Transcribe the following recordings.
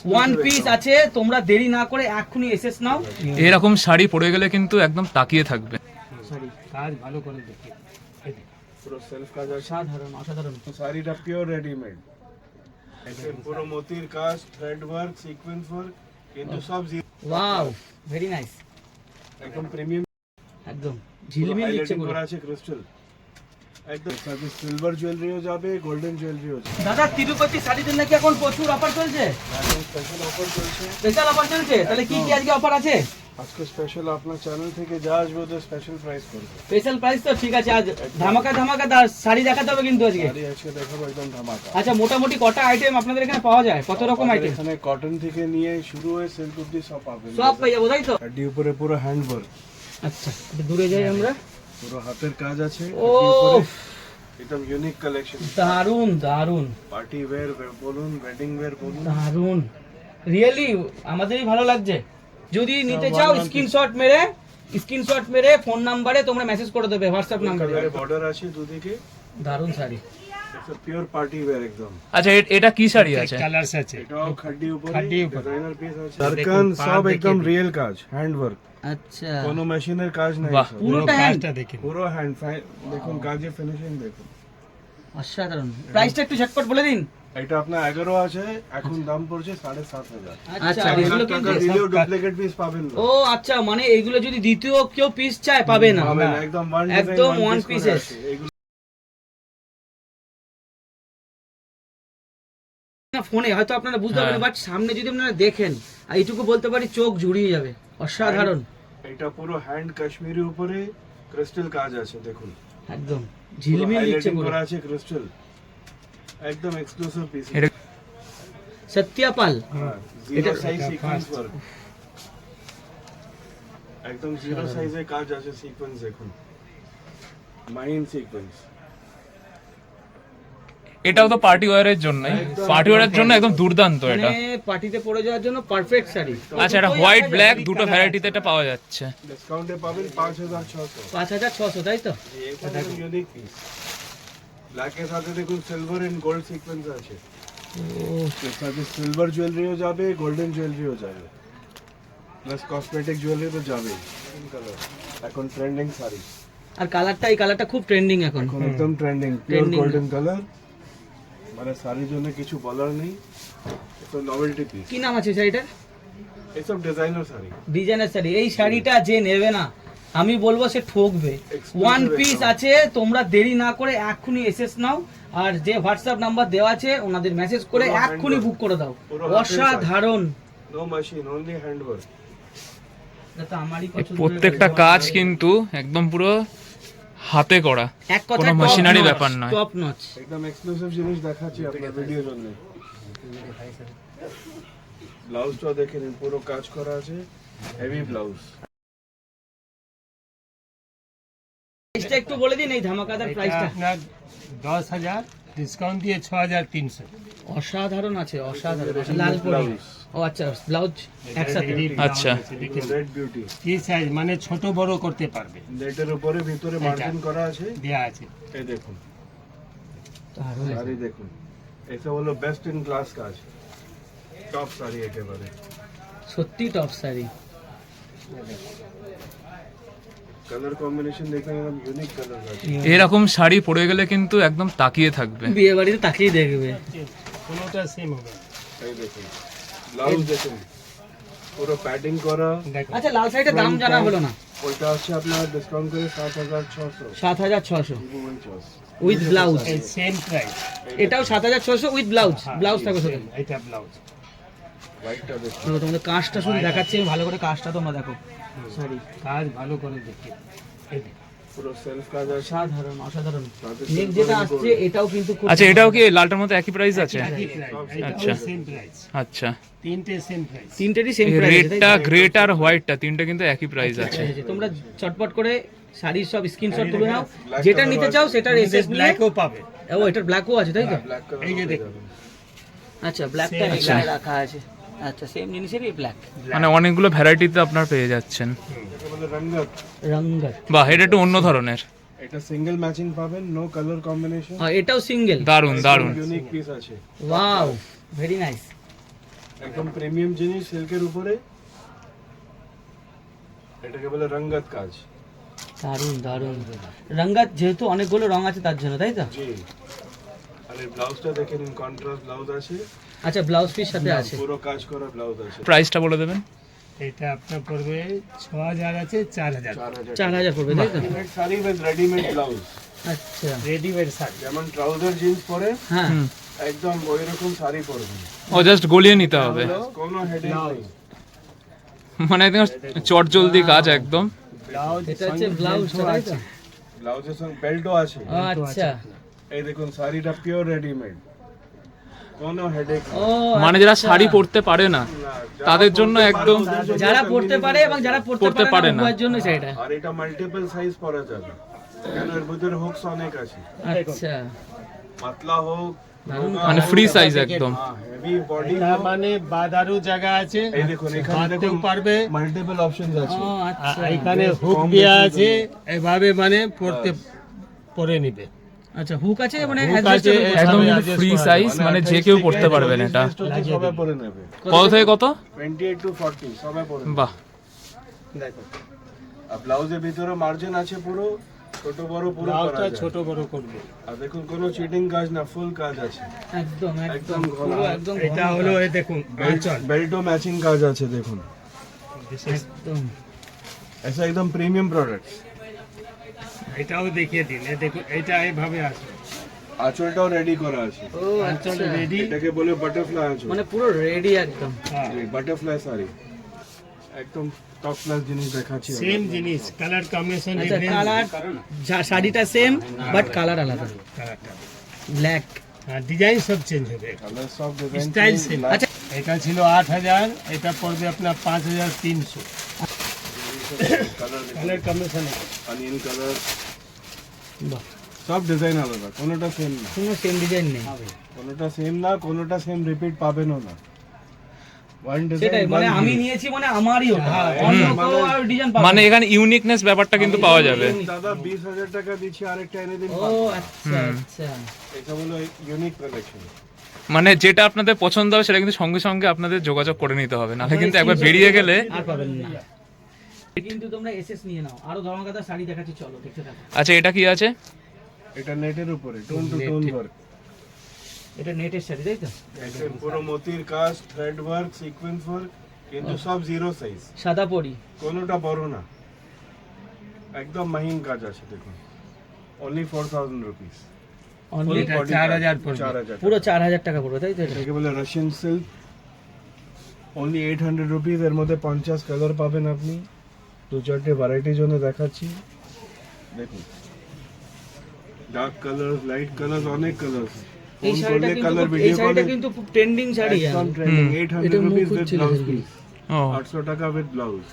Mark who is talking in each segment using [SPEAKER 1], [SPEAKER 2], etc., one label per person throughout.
[SPEAKER 1] One piece আছে, তোমরা দেরি না করে এক্ষুনি এসএস নাও।
[SPEAKER 2] এরকম শাড়ি পরে গেলে কিন্তু একদম তাকিয়ে থাকবে।
[SPEAKER 1] সরি, কাজ ভালো করে দেখি,
[SPEAKER 3] পুরো সেলফ কাজ আছে,
[SPEAKER 1] অসাধারণ অসাধারণ।
[SPEAKER 3] শাড়িটা পিওর রেডিমেড, পুরো মোতির কাজ, থ্রেড ওয়ার্ক, সিকোয়েন্স ওয়ার্ক, কিন্তু সব
[SPEAKER 1] ওয়াও, ভেরি নাইস,
[SPEAKER 3] একদম প্রিমিয়াম,
[SPEAKER 1] একদম ঝিলমিল দিচ্ছে পুরো।
[SPEAKER 3] করা আছে ক্রিস্টাল, একদম সাথে সিলভার জুয়েলারিও যাবে, গোল্ডেন জুয়েলারিও যাবে।
[SPEAKER 1] দাদা, তিরুপতি শাড়িতে নাকি এখন প্রচুর অফার চলছে,
[SPEAKER 3] এখন স্পেশাল অফার চলছে।
[SPEAKER 1] স্পেশাল অফার চলছে, তাহলে কি কি আজকে অফার আছে?
[SPEAKER 3] আজকে স্পেশাল আপনার চ্যানেল থেকে যা আসবে ওদের স্পেশাল প্রাইস করবে।
[SPEAKER 1] স্পেশাল প্রাইস তো ঠিক আছে, আজ ধামাকা ধামাকাদার শাড়ি দেখাতে হবে কিন্তু আজকে।
[SPEAKER 3] শাড়ি আজকে দেখাবো একদম ধামাকা।
[SPEAKER 1] আচ্ছা, মোটামুটি কটা আইটেম আপনাদের এখানে পাওয়া যায়, কত রকম আইটেম?
[SPEAKER 3] এখানে কটন থেকে নিয়ে শুরু হয়ে সিল্ক অবধি সব পাবেন,
[SPEAKER 1] সব পেয়ে যাবো, তাই তো?
[SPEAKER 3] শাড়ি উপরে পুরো হ্যান্ড ওয়ার্ক,
[SPEAKER 1] আচ্ছা, একটু দূরে যাই আমরা।
[SPEAKER 3] পুরো হাতের কাজ আছে,
[SPEAKER 1] ও
[SPEAKER 3] একদম ইউনিক কালেকশন,
[SPEAKER 1] দারুন দারুন
[SPEAKER 3] পার্টি ওয়্যার বলুন, ওয়েডিং ওয়্যার বলুন,
[SPEAKER 1] দারুন, রিয়েলি আমাদেরই ভালো লাগছে। যদি নিতে চাও স্ক্রিনশট মেরে ফোন নাম্বারে তোমরা মেসেজ করে দেবে, হোয়াটসঅ্যাপ নাম্বারে।
[SPEAKER 3] বর্ডার আছে দুদিকে,
[SPEAKER 1] দারুন শাড়ি,
[SPEAKER 3] এটা পিওর পার্টি ওয়্যার একদম।
[SPEAKER 2] আচ্ছা, এটা কি শাড়ি আছে?
[SPEAKER 4] কালার্স আছে,
[SPEAKER 3] এটাও খাড্ডি উপরে ডিজাইনার পিস আছে, দরকান সব একদম রিয়েল কাজ, হ্যান্ড ওয়ার্ক,
[SPEAKER 1] আচ্ছা
[SPEAKER 3] কোনো মেশিনের কাজ নাই,
[SPEAKER 2] বাহ।
[SPEAKER 3] সব।
[SPEAKER 1] পুরোটা হ্যান্ড,
[SPEAKER 4] কাজটা দেখেন।
[SPEAKER 3] পুরো হ্যান্ড, দেখুন কাজের ফিনিশিং দেখুন।
[SPEAKER 1] অসাধারণ। প্রাইসটা একটু ঝটপট বলে দিন।
[SPEAKER 3] এটা আপনার 11 আছে, এখন দাম পড়ছে 7,500।
[SPEAKER 1] আচ্ছা,
[SPEAKER 3] আর
[SPEAKER 1] এগুলো
[SPEAKER 3] টাকা
[SPEAKER 1] কিন্তু
[SPEAKER 3] দিলেও ডুপ্লিকেট পিস পাবেন না।
[SPEAKER 1] ও আচ্ছা, মানে এইগুলো যদি দ্বিতীয় কেউ পিস চায় পাবে না,
[SPEAKER 3] পাবেন না, একদম ওয়ান
[SPEAKER 1] একদম one pieces। না ফোনে হয়তো আপনারা বুঝতে পারবেন, বাট সামনে যদি আপনারা দেখেন, আর এইটুকু বলতে পারি চোখ জুড়িয়ে যাবে, অসাধারণ।
[SPEAKER 3] এটা পুরো হ্যান্ড কাশ্মীরি উপরে ক্রিস্টাল কাজ আছে, দেখুন
[SPEAKER 1] একদম ঝিলমিল দিচ্ছে পুরো।
[SPEAKER 3] করা আছে ক্রিস্টাল, একদম এক্সক্লুসিভ পিস।
[SPEAKER 1] সত্যিয়াপাল,
[SPEAKER 3] জিরো সাইজ সিকোয়েন্স ওয়ার্ক, একদম জিরো সাইজে কাজ আছে, সিকোয়েন্স দেখুন, মাইন সিকোয়েন্স।
[SPEAKER 2] এটাও তো পার্টি ওয়্যারের জন্য, পার্টি ওয়্যারের জন্য একদম দুর্দান্ত এটা।
[SPEAKER 1] মানে পার্টিতে পরে যাওয়ার জন্য পারফেক্ট শাড়ি।
[SPEAKER 2] আচ্ছা, এটা হোয়াইট ব্ল্যাক দুটো ভ্যারাইটিতে এটা পাওয়া যাচ্ছে।
[SPEAKER 3] ডিসকাউন্টে পাবেন 5,600।
[SPEAKER 1] 5,600, তাই তো?
[SPEAKER 3] এটা ইউনিক পিস, ব্ল্যাকের সাথে দেখুন সিলভার এন্ড গোল্ড সিকোয়েন্স আছে, এর সাথে সিলভার জুয়েলারিও যাবে, গোল্ডেন জুয়েলারিও যাবে, প্লাস কসমেটিক জুয়েলারি তো যাবে। এখন ট্রেন্ডিং শাড়ি,
[SPEAKER 1] আর কালারটা, এই কালারটা খুব ট্রেন্ডিং এখন।
[SPEAKER 3] এখন একদম ট্রেন্ডিং, পিওর গোল্ডেন কালার, মানে শাড়ির জন্য কিছু বলার নেই, এটা নভেলটি পিস।
[SPEAKER 1] কি নাম আছে শাড়িটার?
[SPEAKER 3] এসব ডিজাইনার শাড়ি,
[SPEAKER 1] ডিজাইনার শাড়ি। এই শাড়িটা যে নেবে না, আমি বলবো সে ঠকবে। ওয়ান পিস আছে, তোমরা দেরি না করে এক্ষুনি এসএস নাও, আর যে হোয়াটসঅ্যাপ নাম্বার দেওয়া আছে ওনাদের মেসেজ করে এক্ষুনি বুক করে দাও। অসাধারণ,
[SPEAKER 3] no machine, only hand work.
[SPEAKER 1] এটা তো আমারই পছন্দ।
[SPEAKER 2] প্রত্যেকটা কাজ কিন্তু একদম পুরো হাতে করা,
[SPEAKER 1] এক কথা
[SPEAKER 2] কোনো মেশিনারি ব্যাপার নয়।
[SPEAKER 1] Top notch.
[SPEAKER 3] একদম এক্সক্লুসিভ জিনিস দেখাচ্ছি আপনার ভিডিওর জন্য। ব্লাউজটা দেখে নিন, পুরো কাজ করা আছে, হেভি ব্লাউজ।
[SPEAKER 1] প্রাইসটা একটু বলে দিন, এই ধামাকাদার প্রাইসটা।
[SPEAKER 4] আপনার 10,000 ডিসকাউন্ট দিয়ে 6,300।
[SPEAKER 1] অসাধারণ আছে, অসাধারণ। লাল পরি, ও আচ্ছা, ব্লাউজ একসাথে।
[SPEAKER 2] আচ্ছা,
[SPEAKER 3] রেড বিউটি,
[SPEAKER 4] কি সাইজ, মানে ছোট বড় করতে পারবে,
[SPEAKER 3] নেটের উপরে ভিতরে মার্জিন করা আছে,
[SPEAKER 4] দেয়া আছে।
[SPEAKER 3] এই দেখুন
[SPEAKER 1] দারুণ।
[SPEAKER 3] শাড়ি দেখুন, এটা হলো বেস্ট ইন ক্লাস কাজ, টপ শাড়ি একেবারে,
[SPEAKER 1] সত্যি টপ শাড়ি।
[SPEAKER 3] কালার কম্বিনেশন দেখুন, একদম ইউনিক কালার আছে।
[SPEAKER 2] এরকম শাড়ি পরে গেলে কিন্তু একদম তাকিয়ে থাকবে।
[SPEAKER 1] বিয়ে বাড়িতে তাকিয়ে দেখবে।
[SPEAKER 4] কোনোটা সেম হবে,
[SPEAKER 3] এই দেখুন ব্লাউজ দেখুন, পুরো প্যাডিং করা।
[SPEAKER 4] দেখো
[SPEAKER 1] আচ্ছা, লাল শাড়িটার দাম জানা হলো না।
[SPEAKER 3] ওইটা হচ্ছে আপনার ডিসকাউন্ট করে 7,600
[SPEAKER 1] 7,600
[SPEAKER 3] চয়েস।
[SPEAKER 1] With blouse.
[SPEAKER 4] এই সেম প্রাইস,
[SPEAKER 1] এটাও 7,600 উইথ ব্লাউজ। ব্লাউজ থাকবে সাথে।
[SPEAKER 4] এটা ব্লাউজ।
[SPEAKER 3] হোয়াইটটা দেখুন,
[SPEAKER 1] তো তোমাদের কাজটা শুধু দেখাচ্ছি আমি, ভালো করে কাজটা তোমরা দেখো। সরি,
[SPEAKER 4] কাজ ভালো করে দেখি, এই দেখো।
[SPEAKER 3] পুরো সেলফ কাজ আছে,
[SPEAKER 1] অসাধারণ অসাধারণ। নেক্সট যেটা আসছে এটাও কিন্তু খুব।
[SPEAKER 2] আচ্ছা, এটাও কি লালটার মতো একই প্রাইস আছে?
[SPEAKER 4] একই প্রাইস,
[SPEAKER 2] আচ্ছা।
[SPEAKER 4] সেম প্রাইস,
[SPEAKER 2] আচ্ছা,
[SPEAKER 4] তিনটে সেম প্রাইস।
[SPEAKER 1] তিনটেরই সেম প্রাইস।
[SPEAKER 2] রেডটা, গ্রেটা আর হোয়াইটটা তিনটে কিন্তু একই প্রাইস আছে।
[SPEAKER 1] তোমরা চটপট করে শাড়ির সব স্ক্রিনশট তুলে নাও, যেটা নিতে চাও সেটার এসএস নিয়ে।
[SPEAKER 4] ব্ল্যাকও পাবে,
[SPEAKER 1] ও এটার ব্ল্যাকও আছে, তাই তো?
[SPEAKER 3] Black colour.
[SPEAKER 4] এই যে দেখুন,
[SPEAKER 1] আচ্ছা, ব্ল্যাকটা
[SPEAKER 4] Same,
[SPEAKER 1] এখানে রাখা আছে। আচ্ছা, সেম জিনিসেরই ব্ল্যাক।
[SPEAKER 2] মানে অনেকগুলো ভ্যারাইটিতে আপনার পেয়ে যাচ্ছেন।
[SPEAKER 3] এটা বলে রঙ্গত,
[SPEAKER 1] রঙ্গত।
[SPEAKER 2] বাহ, এটা একটু অন্য ধরনের,
[SPEAKER 3] এটা সিঙ্গেল ম্যাচিং পাবেন, নো কালার কম্বিনেশন,
[SPEAKER 1] এটাও সিঙ্গেল।
[SPEAKER 2] দারুন দারুন।
[SPEAKER 3] ইউনিক পিস আছে।
[SPEAKER 1] Wow, very nice.
[SPEAKER 3] একদম প্রিমিয়াম জিনিস সিল্কের উপরে, এটাকে বলে রঙ্গত কাজ।
[SPEAKER 1] দারুন দারুন। রঙ্গাত যেহেতু অনেকগুলো রং আছে তার জন্য, তাই তো?
[SPEAKER 3] জি, আর এই ব্লাউজটা দেখে নিন, কন্ট্রাস্ট ব্লাউজ আছে,
[SPEAKER 1] আচ্ছা, ব্লাউজ পিস সাথে আছে।
[SPEAKER 3] পুরো কাজ করা ব্লাউজ আছে।
[SPEAKER 2] প্রাইসটা বলে দেবেন।
[SPEAKER 4] এটা আপনার পড়বে 6000 আছে 4000
[SPEAKER 1] 4000 পড়বে, তাই তো?
[SPEAKER 3] Readymade sari with readymade blouse,
[SPEAKER 1] আচ্ছা,
[SPEAKER 4] রেডিমেড শাড়ি।
[SPEAKER 3] যেমন ট্রাউজার জিন্স পরে
[SPEAKER 1] হ্যাঁ।
[SPEAKER 2] হুম।
[SPEAKER 3] একদম ওই রকম শাড়ি পরবেন,
[SPEAKER 2] ও জাস্ট গলিয়ে নিতে হবে,
[SPEAKER 3] কোনো হেডেক নেই।
[SPEAKER 2] মানে একদম চট জলদি কাজ একদম।
[SPEAKER 4] ব্লাউজ
[SPEAKER 1] এটা হচ্ছে ব্লাউজ, তাই তো?
[SPEAKER 3] ব্লাউজের সঙ্গে বেল্টও আছে।
[SPEAKER 1] ও আচ্ছা।
[SPEAKER 3] এই দেখুন শাড়িটা পিওর রেডিমেড, কোনো হেডেক
[SPEAKER 1] ও
[SPEAKER 2] মানে যারা
[SPEAKER 1] আচ্ছা।
[SPEAKER 2] শাড়ি পরতে পারে না তাদের জন্য একদম,
[SPEAKER 1] যারা পড়তে পারে এবং যারা
[SPEAKER 2] পড়তে
[SPEAKER 1] পড়তে
[SPEAKER 2] পারে
[SPEAKER 1] পারে
[SPEAKER 2] না।
[SPEAKER 1] না উভয়ের জন্য সেটা।
[SPEAKER 3] আর এটা মাল্টিপল সাইজ পরা যাবে, কেন এর ভিতরে হুকস অনেক আছে,
[SPEAKER 1] আচ্ছা,
[SPEAKER 3] পাতলা হোক,
[SPEAKER 2] মানে ফ্রি সাইজ একদম।
[SPEAKER 3] হেভি বডি
[SPEAKER 4] এটা মানে বাঁধারও জায়গা আছে,
[SPEAKER 3] এই দেখুন এখানে
[SPEAKER 4] বাঁধতেও
[SPEAKER 3] দেখুন
[SPEAKER 4] পারবে।
[SPEAKER 3] মাল্টিপল অপশনস আছে।
[SPEAKER 1] ও আচ্ছা।
[SPEAKER 4] এখানে হুক দেওয়া আছে, এভাবে মানে পরে নিবে।
[SPEAKER 1] আচ্ছা, হুক আছে মানে
[SPEAKER 4] হুক
[SPEAKER 1] adjustable
[SPEAKER 4] আছে,
[SPEAKER 1] করতে
[SPEAKER 2] একদম
[SPEAKER 1] হবে।
[SPEAKER 4] adjust
[SPEAKER 2] ফ্রি
[SPEAKER 4] করা
[SPEAKER 2] সাইজ, মানে যে কেউ পড়তে পারবেন এটা।
[SPEAKER 3] সবাই পরে নেবে,
[SPEAKER 2] কত থেকে কত?
[SPEAKER 3] 28 to 40 সবাই পরে নেবে।
[SPEAKER 2] বাহ,
[SPEAKER 4] দেখো
[SPEAKER 3] আর ব্লাউজের ভিতরে মার্জিন আছে, পুরো ছোট বড় পুরো করা
[SPEAKER 4] ব্লাউজটা
[SPEAKER 3] যায়।
[SPEAKER 4] ছোট বড় করবে।
[SPEAKER 3] আর দেখুন কোনো চিটিং কাজ না, ফুল কাজ আছে।
[SPEAKER 1] একদম একদম
[SPEAKER 3] একদম ঘন।
[SPEAKER 1] পুরো একদম
[SPEAKER 4] এটা
[SPEAKER 1] ঘন
[SPEAKER 4] হলো
[SPEAKER 1] কাজ।
[SPEAKER 4] এই দেখুন আঁচল।
[SPEAKER 3] बेल्टो मैचिंग काज আছে দেখুন,
[SPEAKER 1] একদম।
[SPEAKER 3] ऐसा एकदम प्रीमियम प्रोडक्ट।
[SPEAKER 4] এটাও দেখিয়ে দিন, এই দেখুন এটা এইভাবে আছে,
[SPEAKER 3] আঁচলটাও রেডি করা আছে,
[SPEAKER 1] ও
[SPEAKER 4] আঁচল
[SPEAKER 1] আচ্ছা,
[SPEAKER 4] রেডি।
[SPEAKER 3] এটাকে বলে বাটারফ্লাই আঁচল,
[SPEAKER 1] মানে পুরো রেডি একদম।
[SPEAKER 3] বাটারফ্লাই শাড়ি একদম টপ ক্লাস জিনিস দেখাচ্ছি।
[SPEAKER 4] সেম জিনিস, কালার কম্বিনেশন
[SPEAKER 1] আচ্ছা, কালার শাড়িটা সেম বাট কালার আলাদা,
[SPEAKER 4] কালারটা
[SPEAKER 1] ব্ল্যাক।
[SPEAKER 4] আর ডিজাইন সব চেঞ্জ হবে,
[SPEAKER 3] কালার সব ডিজাইন
[SPEAKER 4] স্টাইল সেম।
[SPEAKER 1] আচ্ছা,
[SPEAKER 4] এটা ছিল 8000, এটা পড়বে আপনার 5300। কালার কম্বিনেশন
[SPEAKER 3] অনিয়ন কালার
[SPEAKER 1] বাহ,
[SPEAKER 3] সব ডিজাইন আলাদা, কোনোটা সেম না,
[SPEAKER 1] কোনো সেম ডিজাইন নেই।
[SPEAKER 3] কোনোটা সেম না, কোনোটা সেম রিপিট পাবেনও না। ওয়ান
[SPEAKER 1] সেটাই,
[SPEAKER 3] ডিজাইন
[SPEAKER 1] মানে আমি নিয়েছি মানে আমারই ওটা, অন্য কেউ আর ডিজাইন পাবে
[SPEAKER 2] মানে
[SPEAKER 1] না।
[SPEAKER 2] এখানে ইউনিকনেস ব্যাপারটা কিন্তু পাওয়া যাবে।
[SPEAKER 3] দাদা 20000 টাকা দিচ্ছি, আরেকটা এনে দিন।
[SPEAKER 1] ও আচ্ছা আচ্ছা।
[SPEAKER 3] এটা হলো ইউনিক কালেকশন।
[SPEAKER 2] মানে যেটা আপনাদের পছন্দ হবে সেটা কিন্তু সঙ্গে সঙ্গে আপনাদের যোগাযোগ করে নিতে হবে, নাহলে কিন্তু একবার বেরিয়ে গেলে।
[SPEAKER 1] আর পাবেন না। কিন্তু তোমরা এসএস নিয়ে নাও, আরো ধর্মকাতা শাড়ি দেখাচ্ছি, চলো দেখতে থাকো।
[SPEAKER 2] আচ্ছা, এটা কি আছে?
[SPEAKER 3] এটা নেটের উপরে টোন টু টোন ওয়ার্ক,
[SPEAKER 1] এটা নেটের শাড়ি, তাই তো?
[SPEAKER 3] পুরো মোতির কাজ, থ্রেড ওয়ার্ক, সিকোয়েন্স ওয়ার্ক, কিন্তু সব জিরো সাইজ,
[SPEAKER 1] সাদা পরি।
[SPEAKER 3] কোনোটা বড় না, একদম মহিন কাজ আছে দেখুন। অনলি 4000 রুপিস,
[SPEAKER 1] অনলি
[SPEAKER 4] এটা 4000 পড়বে।
[SPEAKER 3] 4000
[SPEAKER 1] পুরো 4000 টাকা পড়বে, তাই তো? এটা
[SPEAKER 3] এটাকে বলে রাশিয়ান সিল্ক, অনলি 800 রুপিস। এর মধ্যে 50 কালার পাবেন আপনি, দু চারটে ভ্যারাইটি জন্য দেখাচ্ছি দেখুন। ডার্ক কালার, লাইট কালার, অনেক কালার।
[SPEAKER 1] এই শাড়িটা কিন্তু এই শাড়িটা কিন্তু ট্রেন্ডিং শাড়ি।
[SPEAKER 3] একদম trending. 800 rupees with blouse piece,
[SPEAKER 2] ও
[SPEAKER 3] 800 টাকা উইথ ব্লাউজ।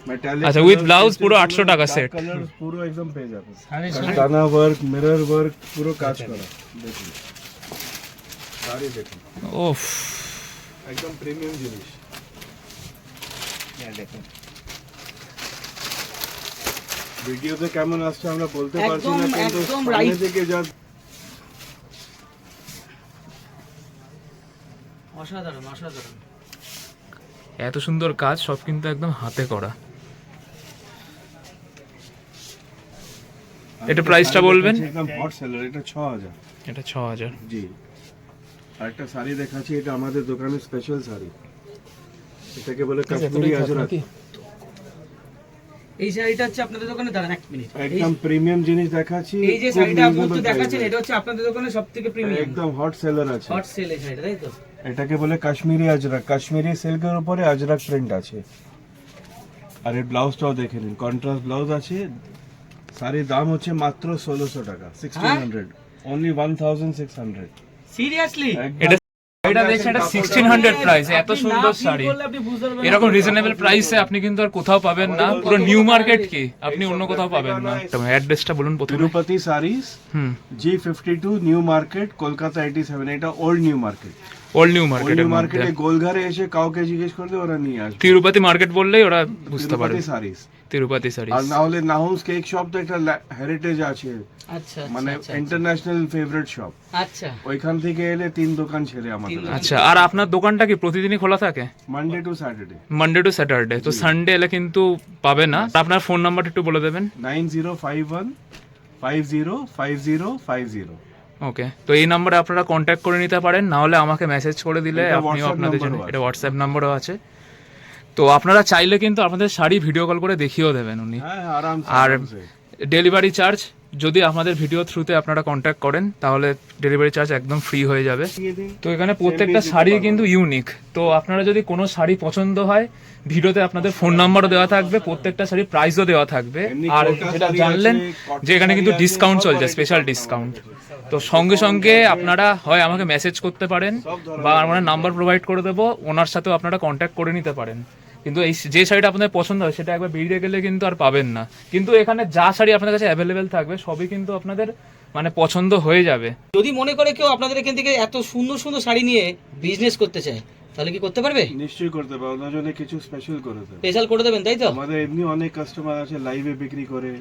[SPEAKER 3] মেটালিক
[SPEAKER 2] আচ্ছা, with blouse পুরো 800 টাকা set।
[SPEAKER 3] কালার পুরো একদম পেয়ে যাবেন।
[SPEAKER 4] সাড়ে
[SPEAKER 3] দানা ওয়ার্ক, মিরর ওয়ার্ক, পুরো কাজ করা দেখুন। শাড়ি দেখুন,
[SPEAKER 2] ওফ,
[SPEAKER 3] একদম প্রিমিয়াম জিনিস।
[SPEAKER 4] দেখুন
[SPEAKER 3] ভিডিওতে কেমন আসছে আমরা বলতে পারছি
[SPEAKER 1] একদম,
[SPEAKER 3] না, কিন্তু
[SPEAKER 1] একদম
[SPEAKER 3] সামনে
[SPEAKER 1] right।
[SPEAKER 3] থেকে যা
[SPEAKER 1] অসাধারণ অসাধারণ।
[SPEAKER 2] এত সুন্দর কাজ, সব কিন্তু একদম হাতে করা। এটা প্রাইসটা বলবেন?
[SPEAKER 3] একদম হট সেলার, এটা 6000।
[SPEAKER 2] এটা 6000।
[SPEAKER 3] জি, আরেকটা শাড়ি দেখাচ্ছি, এটা আমাদের দোকানের স্পেশাল শাড়ি, এটাকে বলে কাশ্মীরি আজরাক।
[SPEAKER 1] এই শাড়িটা হচ্ছে আপনাদের দোকানে, দাঁড়ান এক মিনিট।
[SPEAKER 3] একদম প্রিমিয়াম জিনিস দেখাচ্ছি।
[SPEAKER 1] এই যে
[SPEAKER 3] খুব
[SPEAKER 1] শাড়িটা আপনি
[SPEAKER 3] reasonable
[SPEAKER 1] দেখাচ্ছেন,
[SPEAKER 3] price
[SPEAKER 1] এটা হচ্ছে আপনাদের দোকানে সবথেকে
[SPEAKER 3] এ।
[SPEAKER 1] প্রিমিয়াম
[SPEAKER 3] একদম হট সেলার আছে।
[SPEAKER 1] হট সেল এই শাড়িটা, তাই তো?
[SPEAKER 3] এটাকে বলে কাশ্মীরি আজরাক, কাশ্মীরি সিল্কের উপরে আজরাক প্রিন্ট আছে। আর এই ব্লাউজটাও দেখে নিন, কন্ট্রাস্ট ব্লাউজ আছে। শাড়ির দাম হচ্ছে মাত্র 1600 টাকা, 1600, অনলি 1600।
[SPEAKER 1] সিরিয়াসলি?
[SPEAKER 2] এটা এটা দেখছেন, এটা 1600 প্রাইস। এত সুন্দর শাড়ি এরকম রিজনেবল প্রাইসে আপনি কিন্তু আর কোথাও পাবেন না। পুরো নিউ মার্কেট কি আপনি অন্য কোথাও পাবেন না। তোমার অ্যাড্রেসটা বলুন প্রথমে।
[SPEAKER 3] তিরুপতি সারিস,
[SPEAKER 2] হুম,
[SPEAKER 3] G52 নিউ মার্কেট, কলকাতা 87। এটা old new market.
[SPEAKER 2] Old new মার্কেটের মধ্যে।
[SPEAKER 3] মার্কেটে গোলঘরে এসে কাউকে জিজ্ঞেস করলে ওরা নিয়ে আসবে।
[SPEAKER 2] তিরুপতি মার্কেট বললেই ওরা বুঝতে পারে।
[SPEAKER 3] তিরুপতি সারিস,
[SPEAKER 2] তিরুপতি শাড়ি।
[SPEAKER 3] আর না হলে নাহুমস কেক শপ তো একটা হেরিটেজ আছে,
[SPEAKER 1] আচ্ছা
[SPEAKER 3] মানে ইন্টারন্যাশনাল ফেভারিট শপ।
[SPEAKER 1] আচ্ছা
[SPEAKER 3] ওইখান থেকে এলে 3 দোকান ছেড়ে আমাদের।
[SPEAKER 2] আচ্ছা, আর আপনার দোকানটা কি প্রতিদিনই খোলা থাকে?
[SPEAKER 3] Monday to Saturday.
[SPEAKER 2] Monday to Saturday, তো সানডে এলে কিন্তু পাবে না। আপনার ফোন নাম্বারটা একটু বলে দেবেন।
[SPEAKER 3] 9051505050।
[SPEAKER 2] ওকে, তো এই নাম্বারে আপনারা কন্ট্যাক্ট করে নিতে পারেন, না হলে আমাকে মেসেজ করে দিলে
[SPEAKER 3] এটা
[SPEAKER 2] আপনিও
[SPEAKER 3] WhatsApp
[SPEAKER 2] আপনাদের জন্য,
[SPEAKER 3] নাম্বারও আছে।
[SPEAKER 2] এটা হোয়াটসঅ্যাপ নাম্বারও আছে। তো আপনারা চাইলে কিন্তু আপনাদের শাড়ি ভিডিও কল করে দেখিয়েও দেবেন উনি।
[SPEAKER 3] হ্যাঁ আরামসে।
[SPEAKER 2] আর ডেলিভারি চার্জ যদি আপনাদের ভিডিও থ্রুতে আপনারা কন্ট্যাক্ট করেন তাহলে ডেলিভারি চার্জ একদম ফ্রি হয়ে যাবে। তো এখানে প্রত্যেকটা শাড়ি কিন্তু ইউনিক। তো আপনারা যদি কোনো শাড়ি পছন্দ হয়, ভিডিওতে আপনাদের ফোন নাম্বারও দেওয়া থাকবে, প্রত্যেকটা শাড়ি প্রাইসও দেওয়া থাকবে। আর যেটা জানলেন যে এখানে কিন্তু ডিসকাউন্ট চলছে, স্পেশাল ডিসকাউন্ট। তো সঙ্গে সঙ্গে আপনারা হয় আমাকে মেসেজ করতে পারেন বা আমার নাম্বার প্রোভাইড করে দেবো, ওনার সাথেও আপনারা কন্ট্যাক্ট করে নিতে পারেন। কিন্তু এই যে শাড়িটা আপনাদের পছন্দ হয় সেটা একবার বেরিয়ে গেলে কিন্তু আর পাবেন না। কিন্তু এখানে যা শাড়ি আপনাদের কাছে অ্যাভেলেবেল থাকবে সবই কিন্তু আপনাদের মানে পছন্দ হয়ে যাবে।
[SPEAKER 1] যদি মনে করে কেউ আপনাদের এখান থেকে এত সুন্দর সুন্দর শাড়ি নিয়ে বিজনেস করতে চায় তাহলে কি করতে পারবে?
[SPEAKER 3] নিশ্চয়ই করতে পারবো, ওনার জন্য কিছু স্পেশাল করে দেবো।
[SPEAKER 1] স্পেশাল করে দেবেন, তাই তো?
[SPEAKER 3] আমাদের এমনি অনেক কাস্টমার আছে লাইভে বিক্রি করে,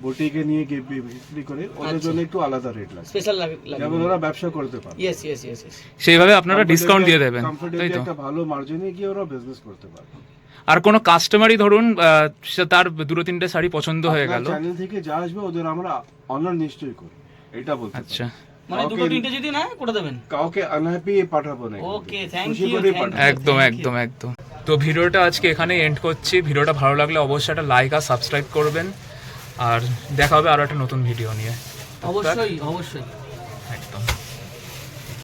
[SPEAKER 3] বুটিকে নিয়ে গিয়ে বিক্রি করে, ওদের জন্য একটু আলাদা রেট লাগে,
[SPEAKER 1] স্পেশাল লাগে।
[SPEAKER 3] যেমন ওরা ব্যবসা করতে পারে।
[SPEAKER 1] Yes yes yes.
[SPEAKER 2] সেইভাবে আপনারা ডিসকাউন্ট দিয়ে দেবেন, তাই
[SPEAKER 3] কমফোর্টেবলি
[SPEAKER 2] তো?
[SPEAKER 3] একটা ভালো মার্জিনে গিয়ে ওরা বিজনেস করতে পারে।
[SPEAKER 2] আর কোনো কাস্টমারই ধরুন সে তার 2-3টে শাড়ি পছন্দ হয়ে গেল,
[SPEAKER 3] চ্যানেল থেকে যা আসবে ওদের আমরা অনার নিশ্চয়ই করি, এটা বলতে পারি।
[SPEAKER 2] আচ্ছা
[SPEAKER 1] মানে দুটো তিনটে যদি না করে দেবেন,
[SPEAKER 3] কাউকে আনহ্যাপি পাঠাবো না।
[SPEAKER 1] ওকে, থ্যাংক
[SPEAKER 3] খুশি
[SPEAKER 1] ইউ।
[SPEAKER 3] করেই পাঠাবো।
[SPEAKER 2] একদম একদম একদম। তো ভিডিওটা আজকে এখানে এন্ড করছি। ভিডিওটা ভালো লাগলে অবশ্যই একটা লাইক আর সাবস্ক্রাইব করবেন, আর দেখা হবে আরো একটা নতুন ভিডিও নিয়ে।
[SPEAKER 1] অবশ্যই অবশ্যই।
[SPEAKER 2] একদম।